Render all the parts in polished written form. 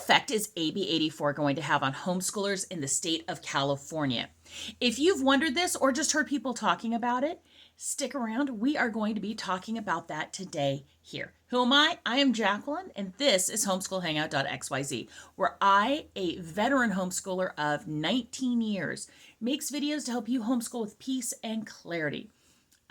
effect is AB 84 going to have on homeschoolers in the state of California? If you've wondered this or just heard people talking about it, stick around. We are going to be talking about that today here. Who am I? I am Jacqueline, and this is Homeschool Hangout.xyz, where I, a veteran homeschooler of 19 years, makes videos to help you homeschool with peace and clarity.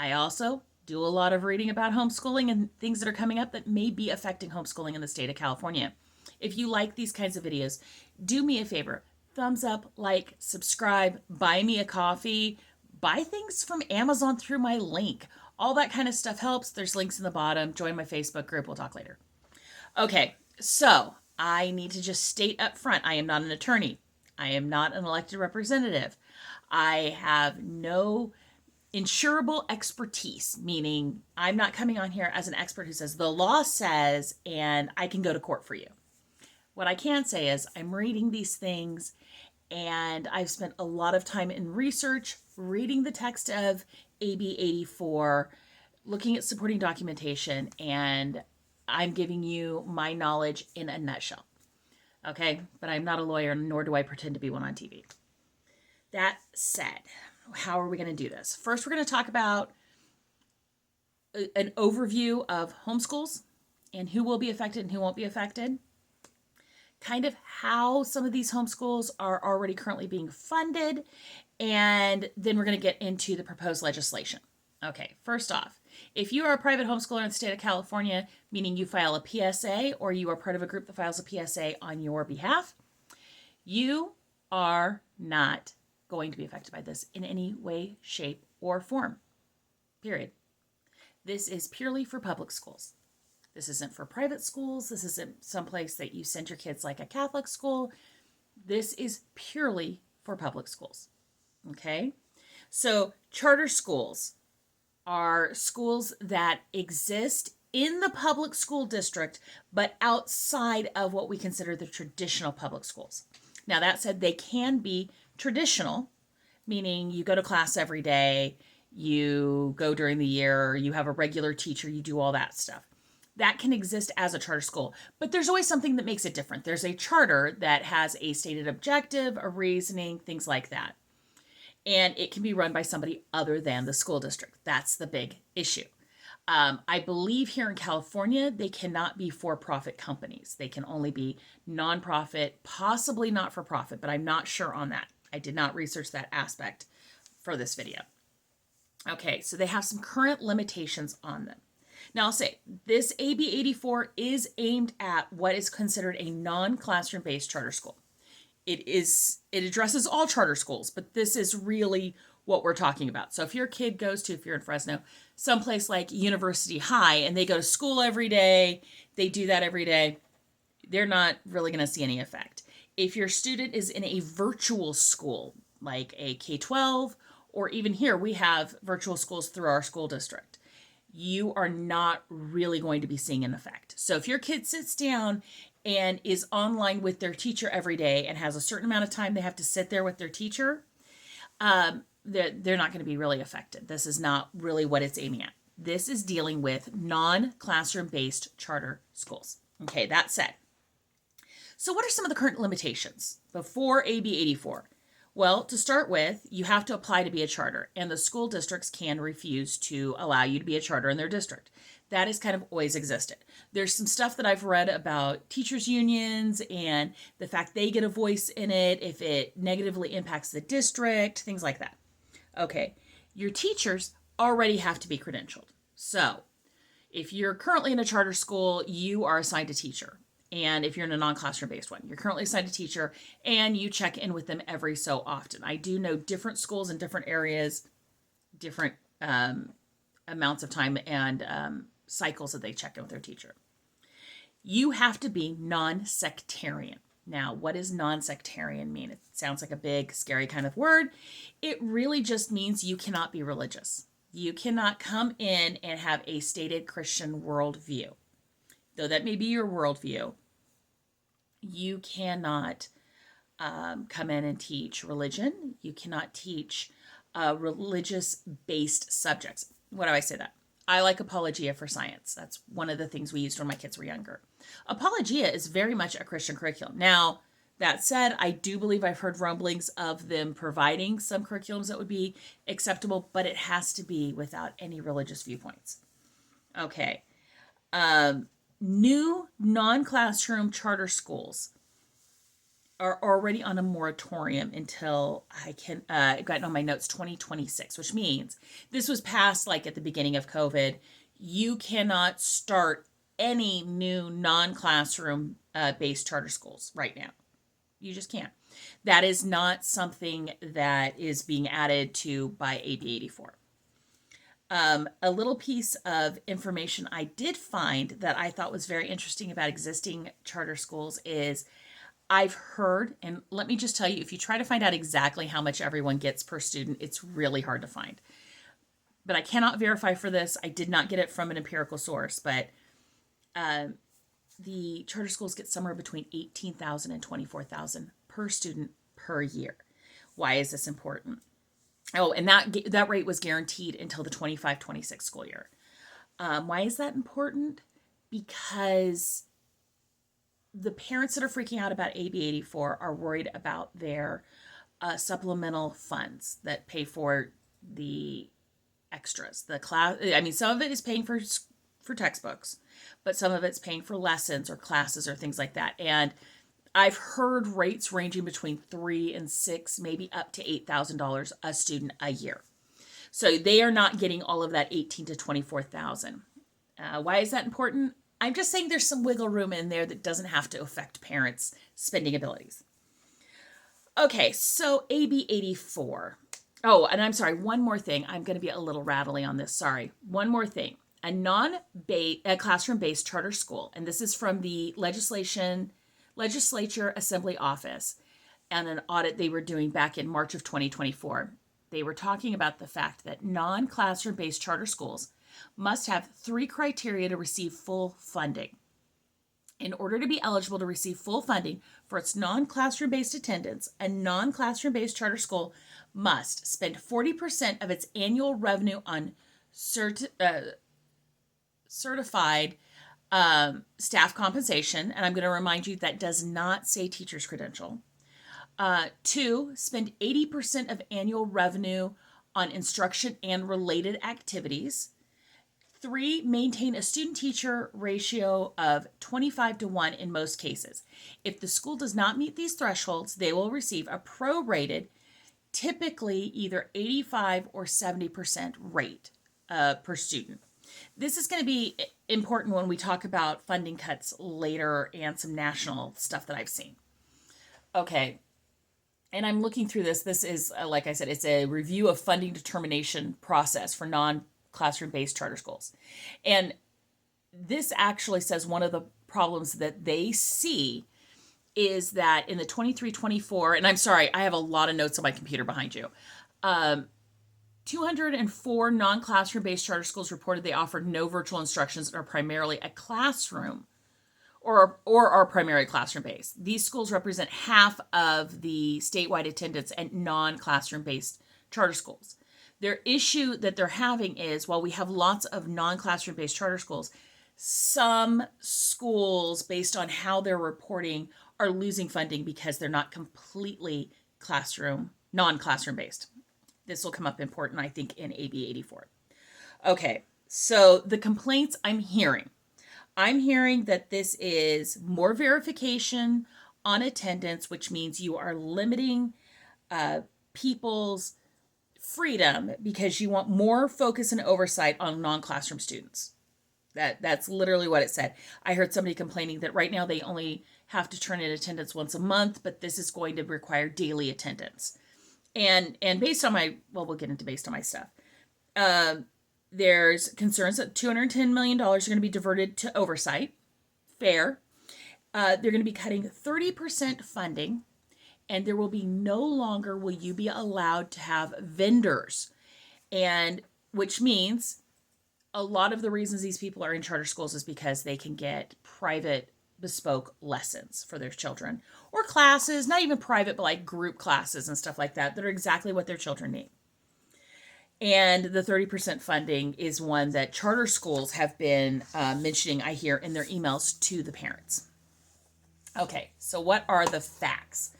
I also do a lot of reading about homeschooling and things that are coming up that may be affecting homeschooling in the state of California. If you like these kinds of videos, do me a favor. Thumbs up, like, subscribe, buy me a coffee, buy things from Amazon through my link. All that kind of stuff helps. There's links in the bottom. Join my Facebook group. We'll talk later. Okay, so I need to just state up front, I am not an attorney. I am not an elected representative. I have no insurable expertise, meaning I'm not coming on here as an expert who says the law says and I can go to court for you. What I can say is I'm reading these things and I've spent a lot of time in research, reading the text of AB 84, looking at supporting documentation, and I'm giving you my knowledge in a nutshell. Okay, but I'm not a lawyer, nor do I pretend to be one on TV. That said, how are we going to do this? First, we're going to talk about an overview of homeschools and who will be affected and who won't be affected. Kind of how some of these homeschools are already currently being funded. And then we're going to get into the proposed legislation. Okay, first off, if you are a private homeschooler in the state of California, meaning you file a PSA or you are part of a group that files a PSA on your behalf, you are not going to be affected by this in any way, shape, or form. Period. This is purely for public schools. This isn't for private schools. This isn't someplace that you send your kids like a Catholic school. This is purely for public schools. Okay? So charter schools are schools that exist in the public school district, but outside of what we consider the traditional public schools. Now, that said, they can be traditional, meaning you go to class every day, you go during the year, you have a regular teacher, you do all that stuff. That can exist as a charter school, but there's always something that makes it different. There's a charter that has a stated objective, a reasoning, things like that. And it can be run by somebody other than the school district. That's the big issue. I believe here in California, they cannot be for-profit companies. They can only be nonprofit, possibly not-for-profit, but I'm not sure on that. I did not research that aspect for this video. Okay, so they have some current limitations on them. Now I'll say, this AB 84 is aimed at what is considered a non-classroom based charter school. It addresses all charter schools, but this is really what we're talking about. So if your kid goes to, if you're in Fresno, someplace like University High, and they go to school every day, they do that every day, they're not really going to see any effect. If your student is in a virtual school, like a K-12, or even here, we have virtual schools through our school district, you are not really going to be seeing an effect. So if your kid sits down and is online with their teacher every day and has a certain amount of time they have to sit there with their teacher, they're not going to be really affected. This is not really what it's aiming at. This is dealing with non-classroom based charter schools. Okay, that said. So what are some of the current limitations before AB 84? Well, to start with, you have to apply to be a charter, and the school districts can refuse to allow you to be a charter in their district. That has kind of always existed. There's some stuff that I've read about teachers' unions and the fact they get a voice in it if it negatively impacts the district, things like that. Okay, your teachers already have to be credentialed. So if you're currently in a charter school, you are assigned a teacher. And if you're in a non-classroom based one, you're currently assigned a teacher and you check in with them every so often. I do know different schools in different areas, different amounts of time and cycles that they check in with their teacher. You have to be non-sectarian. Now, what does non-sectarian mean? It sounds like a big, scary kind of word. It really just means you cannot be religious. You cannot come in and have a stated Christian worldview. Though that may be your worldview, you cannot come in and teach religion. You cannot teach religious-based subjects. Why do I say that? I like apologia for science. That's one of the things we used when my kids were younger. Apologia is very much a Christian curriculum. Now, that said, I do believe I've heard rumblings of them providing some curriculums that would be acceptable, but it has to be without any religious viewpoints. Okay. New non-classroom charter schools are already on a moratorium until I've gotten on my notes 2026, which means this was passed like at the beginning of COVID. You cannot start any new non-classroom based charter schools right now. You just can't. That is not something that is being added to by AB 84. A little piece of information I did find that I thought was very interesting about existing charter schools is I've heard, and let me just tell you, if you try to find out exactly how much everyone gets per student, it's really hard to find. But I cannot verify for this. I did not get it from an empirical source, but the charter schools get somewhere between $18,000 and $24,000 per student per year. Why is this important? Oh, and that rate was guaranteed until the 25-26 school year. Why is that important? Because the parents that are freaking out about AB 84 are worried about their supplemental funds that pay for the extras. The class, I mean, some of it is paying for textbooks, but some of it's paying for lessons or classes or things like that. And I've heard rates ranging between $3,000 and $6,000, maybe up to $8,000 a student a year. So they are not getting all of that $18,000 to $24,000. Why is that important? I'm just saying there's some wiggle room in there that doesn't have to affect parents' spending abilities. Okay, so AB 84. Oh, and I'm sorry, one more thing. I'm going to be a little rattly on this. Sorry. One more thing. A classroom-based charter school, and this is from the Legislature Assembly Office and an audit they were doing back in March of 2024. They were talking about the fact that non-classroom based charter schools must have 3 criteria to receive full funding. In order to be eligible to receive full funding for its non-classroom based attendance, a non-classroom based charter school must spend 40% of its annual revenue on certified staff compensation, and I'm going to remind you that does not say teacher's credential. 2, spend 80% of annual revenue on instruction and related activities. 3, maintain a student-teacher ratio of 25-1 in most cases. If the school does not meet these thresholds, they will receive a prorated, typically either 85 or 70% rate per student. This is going to be important when we talk about funding cuts later and some national stuff that I've seen. Okay, and I'm looking through this. This is, like I said, it's a review of funding determination process for non-classroom-based charter schools. And this actually says one of the problems that they see is that in the 23-24, and I'm sorry, I have a lot of notes on my computer behind you. 204 non-classroom based charter schools reported they offered no virtual instructions and are primarily a classroom or are primarily classroom based. These schools represent half of the statewide attendance at non-classroom based charter schools. Their issue that they're having is while we have lots of non-classroom based charter schools, some schools, based on how they're reporting, are losing funding because they're not completely non-classroom based. This will come up important, I think, in AB 84. Okay, so the complaints I'm hearing that this is more verification on attendance, which means you are limiting people's freedom because you want more focus and oversight on non-classroom students. That's literally what it said. I heard somebody complaining that right now they only have to turn in attendance once a month, but this is going to require daily attendance. And based on we'll get into based on my stuff. There's concerns that $210 million are going to be diverted to oversight. Fair. They're going to be cutting 30% funding, and there will be no longer will you be allowed to have vendors, and which means a lot of the reasons these people are in charter schools is because they can get private bespoke lessons for their children or classes, not even private, but like group classes and stuff like that are exactly what their children need. And the 30% funding is one that charter schools have been mentioning, I hear, in their emails to the parents. Okay, so what are the facts?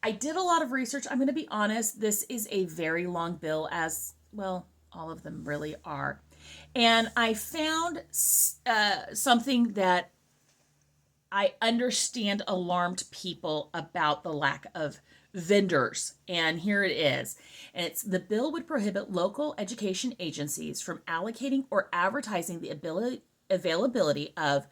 I did a lot of research. I'm going to be honest, this is a very long bill, as well, all of them really are. And I found something that I understand alarmed people about the lack of vendors. And here it is. And it's the bill would prohibit local education agencies from allocating or advertising the availability of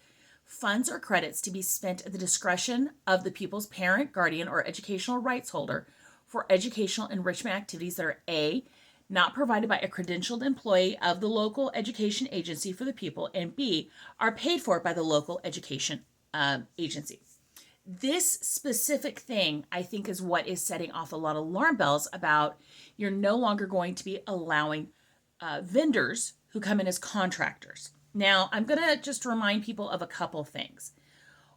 funds or credits to be spent at the discretion of the pupil's parent, guardian, or educational rights holder for educational enrichment activities that are A, not provided by a credentialed employee of the local education agency for the pupil, and B, are paid for by the local education agency. This specific thing, I think, is what is setting off a lot of alarm bells about you're no longer going to be allowing vendors who come in as contractors. Now, I'm going to just remind people of a couple things.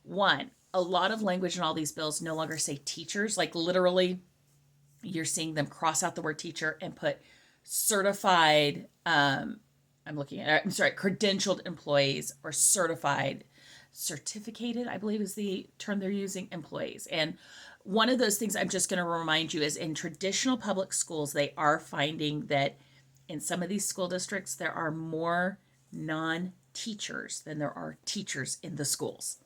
One, a lot of language in all these bills no longer say teachers. Like literally, you're seeing them cross out the word teacher and put certified, credentialed employees or certificated, I believe is the term they're using, employees. And one of those things I'm just going to remind you is in traditional public schools, they are finding that in some of these school districts, there are more non-teachers than there are teachers in the schools,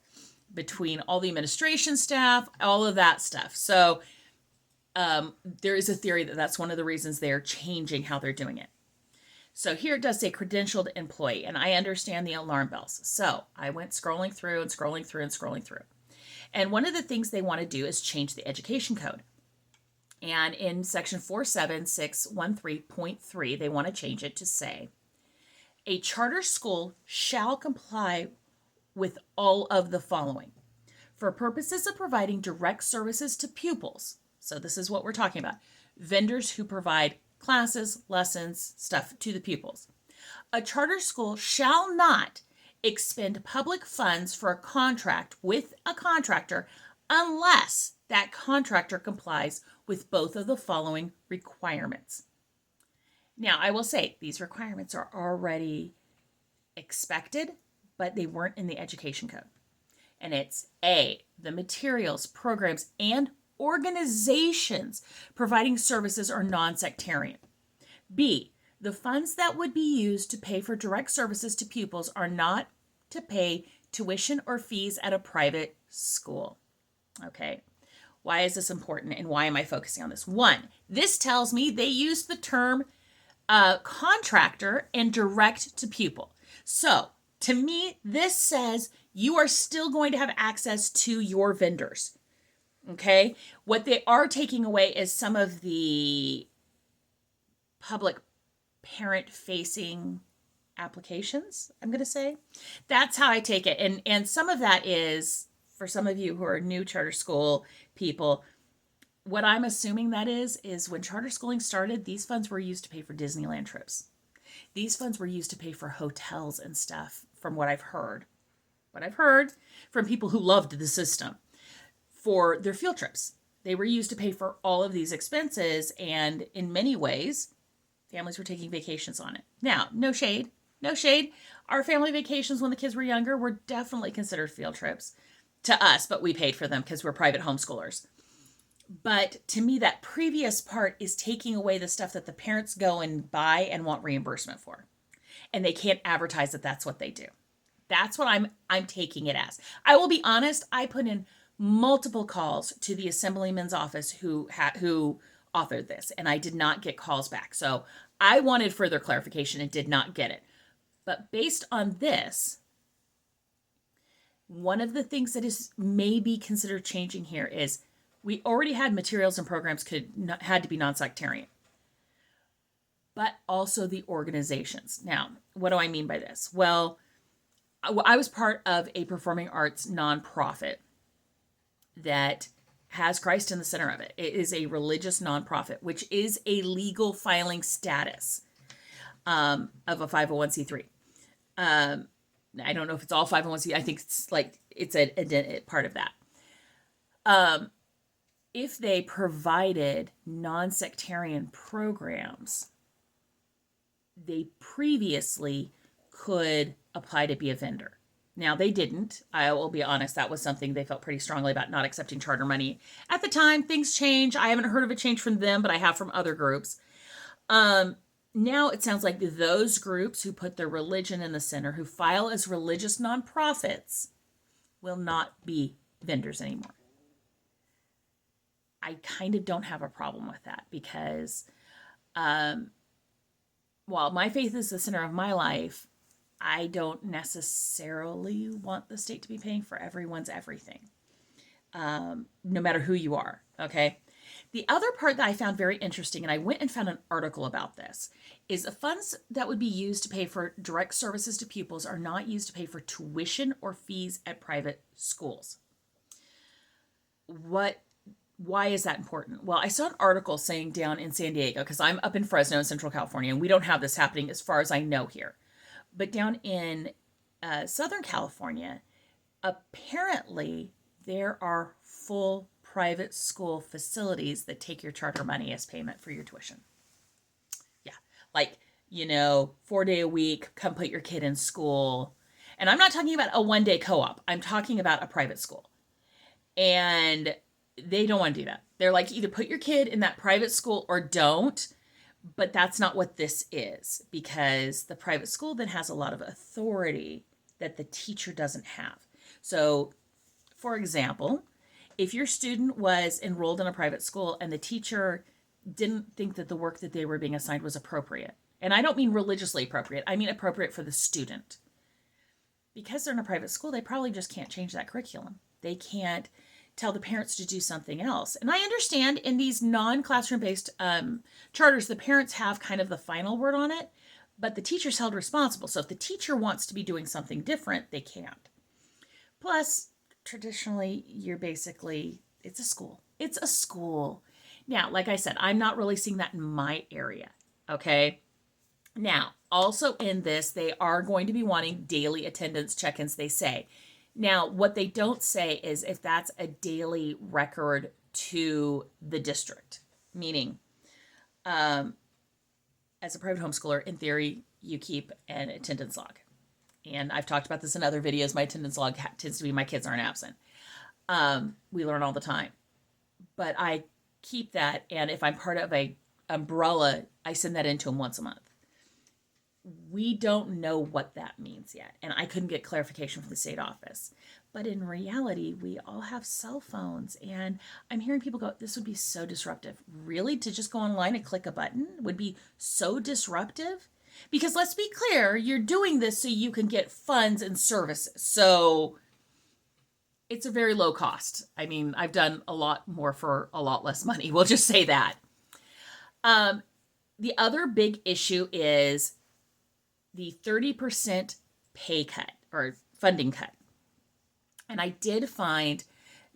between all the administration staff, all of that stuff. So there is a theory that that's one of the reasons they're changing how they're doing it. So here it does say credentialed employee, and I understand the alarm bells. So I went scrolling through. And one of the things they want to do is change the education code. And in section 47613.3, they want to change it to say, a charter school shall comply with all of the following. For purposes of providing direct services to pupils, so this is what we're talking about, vendors who provide classes, lessons, stuff to the pupils. A charter school shall not expend public funds for a contract with a contractor unless that contractor complies with both of the following requirements. Now, I will say these requirements are already expected, but they weren't in the education code. And it's A, the materials, programs, and organizations providing services are non-sectarian. B, the funds that would be used to pay for direct services to pupils are not to pay tuition or fees at a private school. Okay, why is this important and why am I focusing on this? One, this tells me they use the term contractor and direct to pupil. So to me, this says you are still going to have access to your vendors. Okay, what they are taking away is some of the public parent facing applications, I'm going to say. That's how I take it. And some of that is, for some of you who are new charter school people, what I'm assuming that is when charter schooling started, these funds were used to pay for Disneyland trips. These funds were used to pay for hotels and stuff, from what I've heard. What I've heard from people who loved the system. For their field trips. They were used to pay for all of these expenses, and in many ways, families were taking vacations on it. Now, no shade. Our family vacations when the kids were younger were definitely considered field trips to us, but we paid for them because we're private homeschoolers. But to me, that previous part is taking away the stuff that the parents go and buy and want reimbursement for. And they can't advertise that that's what they do. That's what I'm taking it as. I will be honest, I put in multiple calls to the assemblyman's office who authored this, and I did not get calls back. So I wanted further clarification and did not get it. But based on this, one of the things that is maybe considered changing here is we already had materials and programs had to be non-sectarian, but also the organizations. Now, what do I mean by this? Well, I was part of a performing arts nonprofit that has Christ in the center of it. It is a religious nonprofit, which is a legal filing status of a 501c3. I don't know if it's all 501c. I think it's a part of that. If they provided non-sectarian programs, they previously could apply to be a vendor. Now, they didn't. I will be honest, that was something they felt pretty strongly about, not accepting charter money. At the time, things change. I haven't heard of a change from them, but I have from other groups. Now it sounds like those groups who put their religion in the center, who file as religious nonprofits, will not be vendors anymore. I kind of don't have a problem with that because while my faith is the center of my life, I don't necessarily want the state to be paying for everyone's everything, no matter who you are, okay? The other part that I found very interesting, and I went and found an article about this, is the funds that would be used to pay for direct services to pupils are not used to pay for tuition or fees at private schools. Why is that important? Well, I saw an article saying down in San Diego, because I'm up in Fresno in Central California, and we don't have this happening as far as I know here. But down in Southern California, apparently there are full private school facilities that take your charter money as payment for your tuition. Yeah, like, 4-day a week, come put your kid in school. And I'm not talking about a one-day co-op. I'm talking about a private school. And they don't want to do that. They're like, either put your kid in that private school or don't. But that's not what this is, because the private school then has a lot of authority that the teacher doesn't have. So, for example, if your student was enrolled in a private school and the teacher didn't think that the work that they were being assigned was appropriate, and I don't mean religiously appropriate, I mean appropriate for the student. Because they're in a private school, they probably just can't change that curriculum. They can't tell the parents to do something else. And I understand in these non-classroom based charters, the parents have kind of the final word on it, but the teacher's held responsible. So if the teacher wants to be doing something different, they can't. Plus, traditionally, it's a school. It's a school. Now, like I said, I'm not really seeing that in my area, okay? Now, also in this, they are going to be wanting daily attendance check-ins, they say. Now, what they don't say is if that's a daily record to the district, meaning as a private homeschooler, in theory, you keep an attendance log. And I've talked about this in other videos. My attendance log tends to be my kids aren't absent. We learn all the time. But I keep that, and if I'm part of a umbrella, I send that in to them once a month. We don't know what that means yet, and I couldn't get clarification from the state office. But in reality, we all have cell phones, and I'm hearing people go, this would be so disruptive. Really? To just go online and click a button would be so disruptive? Because let's be clear, you're doing this so you can get funds and services. So it's a very low cost. I mean, I've done a lot more for a lot less money. We'll just say that. The other big issue is the 30% pay cut or funding cut. And I did find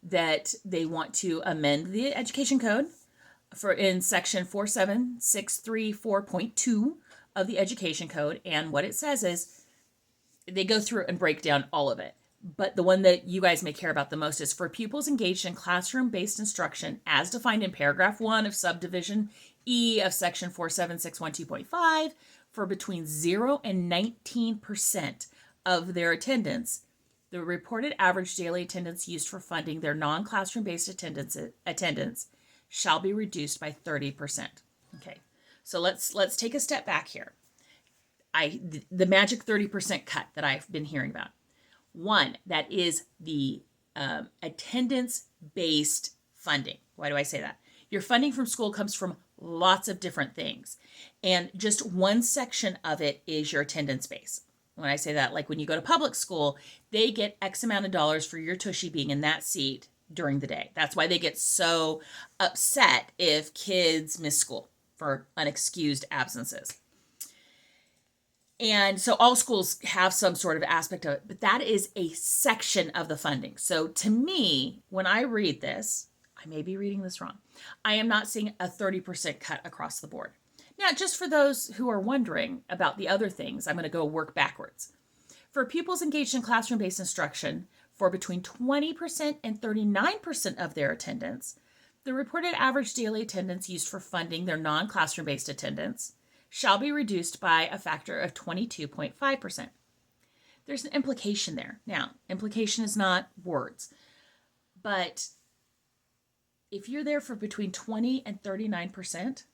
that they want to amend the education code in section 47634.2 of the education code. And what it says is they go through and break down all of it. But the one that you guys may care about the most is for pupils engaged in classroom-based instruction as defined in paragraph 1 of subdivision E of section 47612.5 for between 0 and 19% of their attendance, the reported average daily attendance used for funding their non-classroom based attendance shall be reduced by 30%. Okay, so let's take a step back here. The magic 30% cut that I've been hearing about. One, that is the attendance-based funding. Why do I say that? Your funding from school comes from lots of different things. And just one section of it is your attendance base. When I say that, like when you go to public school, they get X amount of dollars for your tushy being in that seat during the day. That's why they get so upset if kids miss school for unexcused absences. And so all schools have some sort of aspect of it, but that is a section of the funding. So to me, when I read this, I may be reading this wrong. I am not seeing a 30% cut across the board. Now, just for those who are wondering about the other things, I'm going to go work backwards. For pupils engaged in classroom-based instruction, for between 20% and 39% of their attendance, the reported average daily attendance used for funding their non-classroom-based attendance shall be reduced by a factor of 22.5%. There's an implication there. Now, implication is not words, but if you're there for between 20 and 39%,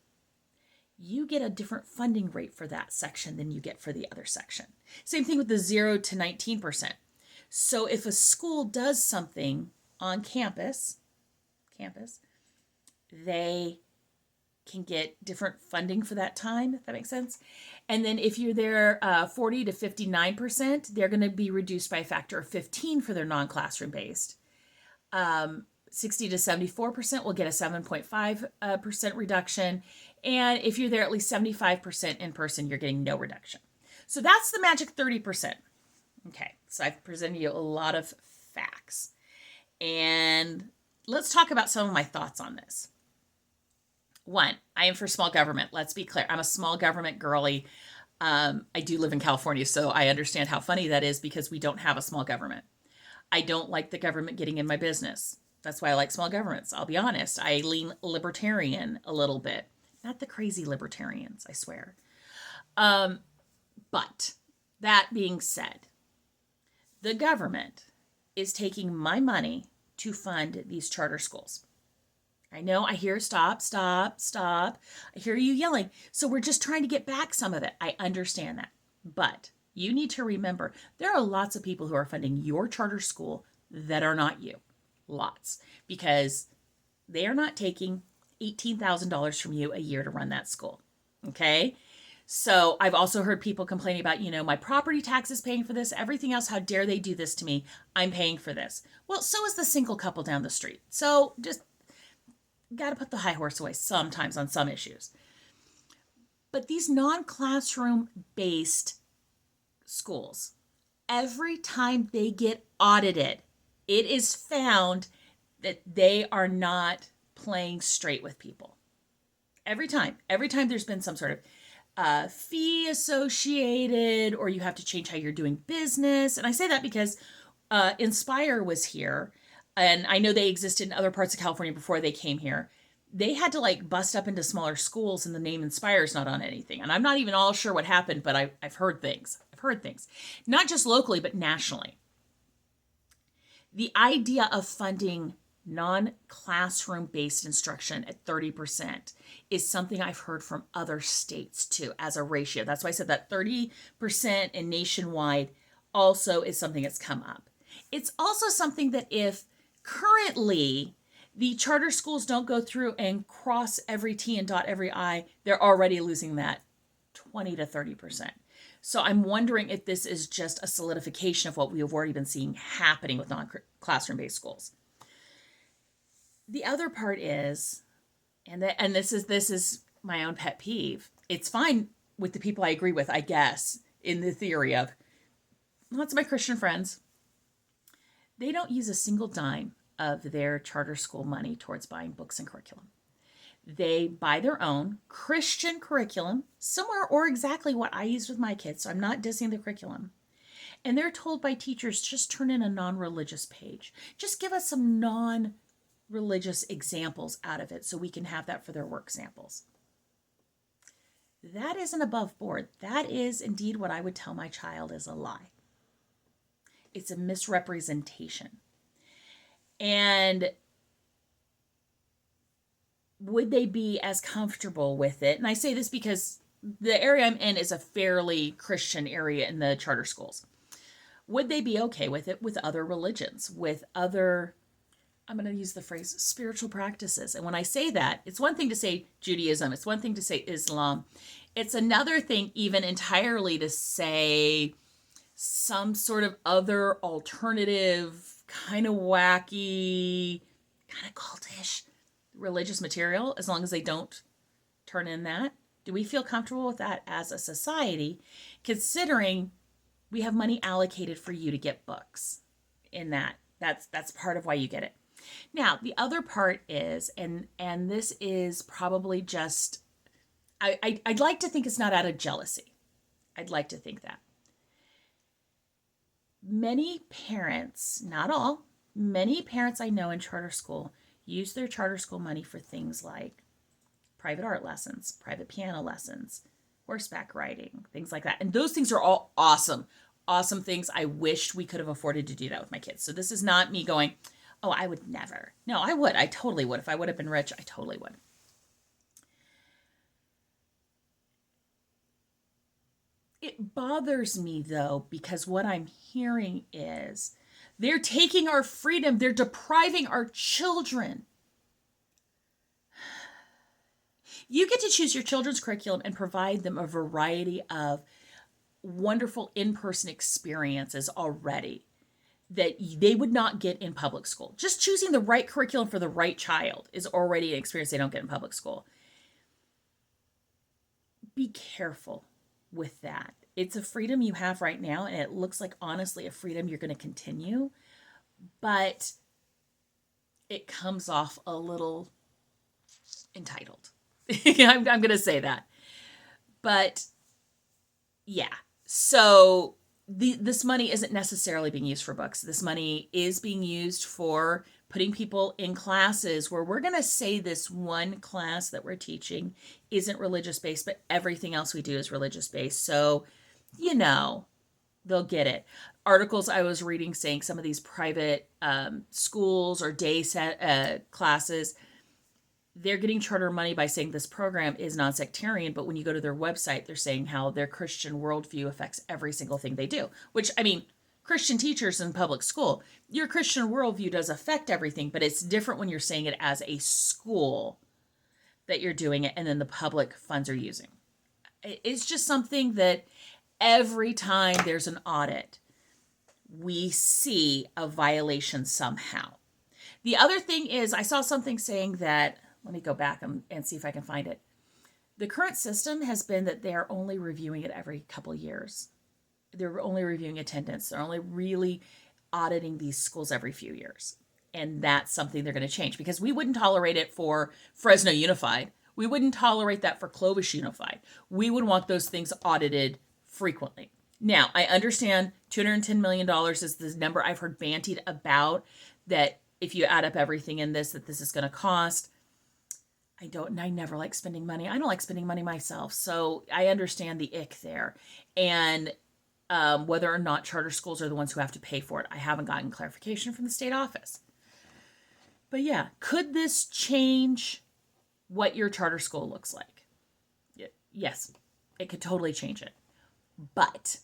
you get a different funding rate for that section than you get for the other section. Same thing with the 0 to 19%. So if a school does something on campus, they can get different funding for that time, if that makes sense. And then if you're there 40 to 59%, they're going to be reduced by a factor of 15 for their non-classroom based. 60 to 74% will get a 7.5% reduction. And if you're there at least 75% in person, you're getting no reduction. So that's the magic 30%. Okay, so I've presented you a lot of facts. And let's talk about some of my thoughts on this. One, I am for small government. Let's be clear. I'm a small government girly. I do live in California, so I understand how funny that is because we don't have a small government. I don't like the government getting in my business. That's why I like small governments. I'll be honest. I lean libertarian a little bit. Not the crazy libertarians, I swear. But that being said, the government is taking my money to fund these charter schools. I know, I hear stop. I hear you yelling. So we're just trying to get back some of it. I understand that. But you need to remember, there are lots of people who are funding your charter school that are not you. Lots. Because they are not taking $18,000 from you a year to run that school. Okay? So I've also heard people complaining about, my property tax is paying for this, everything else, how dare they do this to me? I'm paying for this. Well, so is the single couple down the street. So just got to put the high horse away sometimes on some issues. But these non-classroom based schools, every time they get audited, it is found that they are not playing straight with people. Every time there's been some sort of fee associated, or you have to change how you're doing business. And I say that because Inspire was here, and I know they existed in other parts of California before they came here. They had to bust up into smaller schools, and the name Inspire is not on anything. And I'm not even all sure what happened, but I've heard things. Not just locally, but nationally. The idea of funding non-classroom based instruction at 30% is something I've heard from other states too as a ratio. That's why I said that 30% and nationwide also is something that's come up. It's also something that if currently the charter schools don't go through and cross every T and dot every I, they're already losing that 20 to 30%. So I'm wondering if this is just a solidification of what we have already been seeing happening with non-classroom based schools. The other part is, and this is my own pet peeve. It's fine with the people I agree with, I guess, in the theory of lots of my Christian friends. They don't use a single dime of their charter school money towards buying books and curriculum. They buy their own Christian curriculum, similar or exactly what I used with my kids, so I'm not dissing the curriculum. And they're told by teachers, just turn in a non-religious page. Just give us some non-religious examples out of it so we can have that for their work samples. That isn't above board. That is indeed what I would tell my child is a lie. It's a misrepresentation. And would they be as comfortable with it? And I say this because the area I'm in is a fairly Christian area in the charter schools. Would they be okay with it with other religions, with other, I'm going to use the phrase, spiritual practices? And when I say that, it's one thing to say Judaism. It's one thing to say Islam. It's another thing even entirely to say some sort of other alternative, kind of wacky, kind of cultish religious material, as long as they don't turn in that. Do we feel comfortable with that as a society, considering we have money allocated for you to get books in that? That's part of why you get it. Now, the other part is, and this is probably just, I'd like to think it's not out of jealousy. I'd like to think that. Many parents, not all, many parents I know in charter school use their charter school money for things like private art lessons, private piano lessons, horseback riding, things like that. And those things are all awesome, awesome things. I wished we could have afforded to do that with my kids. So this is not me going, oh, I would never. No, I would. I totally would. If I would have been rich, I totally would. It bothers me, though, because what I'm hearing is they're taking our freedom. They're depriving our children. You get to choose your children's curriculum and provide them a variety of wonderful in-person experiences already that they would not get in public school. Just choosing the right curriculum for the right child is already an experience they don't get in public school. Be careful with that. It's a freedom you have right now, and it looks like, honestly, a freedom you're going to continue, but it comes off a little entitled. I'm going to say that. But yeah, so this money isn't necessarily being used for books. This money is being used for putting people in classes where we're going to say this one class that we're teaching isn't religious based, but everything else we do is religious based. So, they'll get it. Articles I was reading saying some of these private schools or day set classes, they're getting charter money by saying this program is non-sectarian, but when you go to their website, they're saying how their Christian worldview affects every single thing they do, which, I mean, Christian teachers in public school, your Christian worldview does affect everything, but it's different when you're saying it as a school that you're doing it and then the public funds are using. It's just something that every time there's an audit, we see a violation somehow. The other thing is, I saw something saying that, let me go back and see if I can find it. The current system has been that they're only reviewing it every couple of years. They're only reviewing attendance. They're only really auditing these schools every few years. And that's something they're going to change, because we wouldn't tolerate it for Fresno Unified. We wouldn't tolerate that for Clovis Unified. We would want those things audited frequently. Now, I understand $210 million is the number I've heard bantied about, that if you add up everything in this, that this is going to cost. I never like spending money. I don't like spending money myself. So I understand the ick there. And whether or not charter schools are the ones who have to pay for it, I haven't gotten clarification from the state office. But yeah, could this change what your charter school looks like? Yes, it could totally change it. But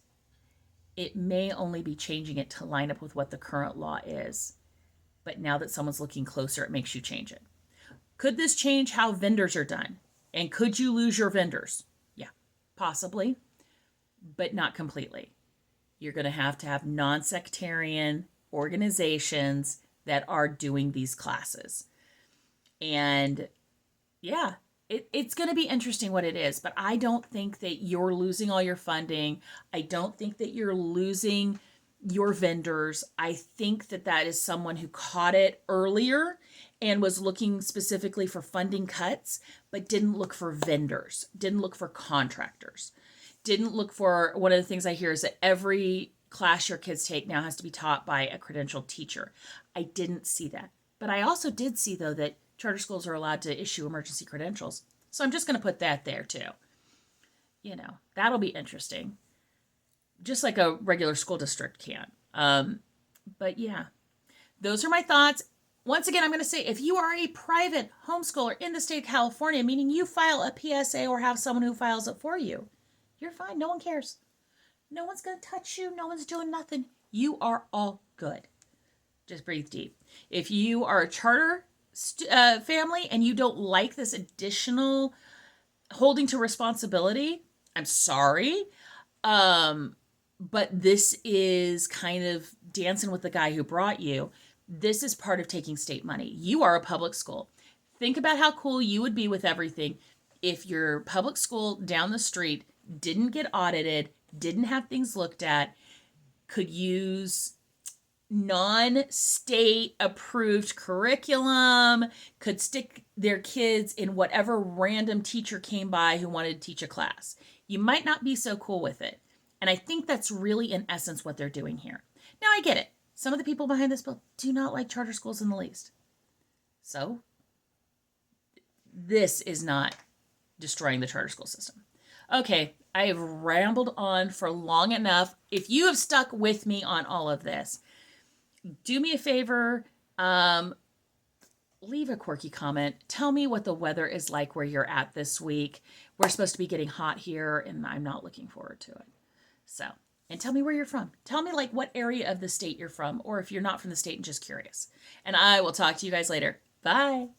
it may only be changing it to line up with what the current law is. But now that someone's looking closer, it makes you change it. Could this change how vendors are done? And could you lose your vendors? Yeah, possibly, but not completely. You're going to have non-sectarian organizations that are doing these classes. And yeah, it's going to be interesting what it is, but I don't think that you're losing all your funding. I don't think that you're losing your vendors. I think that that is someone who caught it earlier and was looking specifically for funding cuts, but didn't look for vendors, didn't look for contractors, didn't look for, one of the things I hear is that every class your kids take now has to be taught by a credentialed teacher. I didn't see that. But I also did see, though, that charter schools are allowed to issue emergency credentials. So I'm just going to put that there, too. That'll be interesting. Just like a regular school district can. But yeah, those are my thoughts. Once again, I'm going to say, if you are a private homeschooler in the state of California, meaning you file a PSA or have someone who files it for you, you're fine. No one cares. No one's going to touch you. No one's doing nothing. You are all good. Just breathe deep. If you are a charter family and you don't like this additional holding to responsibility, I'm sorry. But this is kind of dancing with the guy who brought you. This is part of taking state money. You are a public school. Think about how cool you would be with everything if your public school down the street didn't get audited, didn't have things looked at, could use non-state approved curriculum, could stick their kids in whatever random teacher came by who wanted to teach a class. You might not be so cool with it. And I think that's really, in essence, what they're doing here. Now, I get it. Some of the people behind this bill do not like charter schools in the least. So, this is not destroying the charter school system. Okay, I have rambled on for long enough. If you have stuck with me on all of this, do me a favor, leave a quirky comment. Tell me what the weather is like where you're at this week. We're supposed to be getting hot here, and I'm not looking forward to it. So, and tell me where you're from. Tell me like what area of the state you're from, or if you're not from the state and just curious. And I will talk to you guys later. Bye.